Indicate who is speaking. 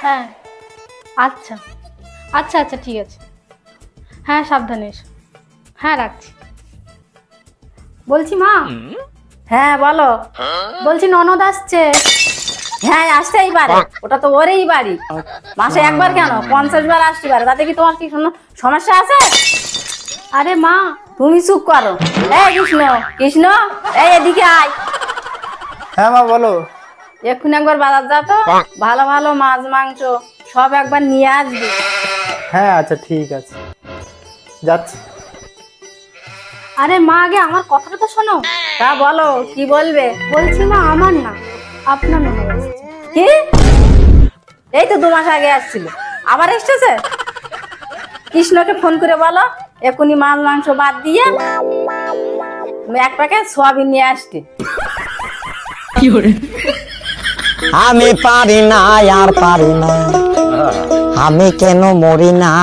Speaker 1: হ্যাঁ আচ্ছা আচ্ছা আচ্ছা ঠিক আছে। হ্যাঁ সাবধানে এসো। হ্যাঁ রাখছি। বলছি মা।
Speaker 2: হ্যাঁ বলো।
Speaker 1: বলছি ননদ আসছে।
Speaker 2: হ্যাঁ আসতেই পারে, ওটা তো ওরই বাড়ি। মাসে একবার কেন 50 বার আসতে পারে, তাতে কি তোমার কি কোনো সমস্যা আছে?
Speaker 1: আরে মা।
Speaker 2: তুমি চুপ করো। এই কৃষ্ণ, কৃষ্ণ, এই এদিকে আয়।
Speaker 3: হ্যাঁ মা বলো।
Speaker 2: এক্ষুনি একবার বাজার যা তো, ভালো ভালো মাছ মাংস সব একবার নিয়ে আসবি।
Speaker 3: হ্যাঁ আচ্ছা ঠিক আছে, যাচ্ছি।
Speaker 1: আরে মা আগে আমার কথাটা তো শোনো।
Speaker 2: তা বলো, কি বলবে?
Speaker 1: বলছি মা আমার না, আপনার ননদ আসছে।
Speaker 2: কি? এই তো 2 মাস আগে আসছিল, আবার এসেছে? কৃষ্ণকে ফোন করে বলো এক্ষুনি মাছ মাংস বাদ দিয়ে 1 প্যাকেট সোয়াবিন নিয়ে আসতে।
Speaker 4: আমি পারি না আর পারি না, আমি কেন মরি না।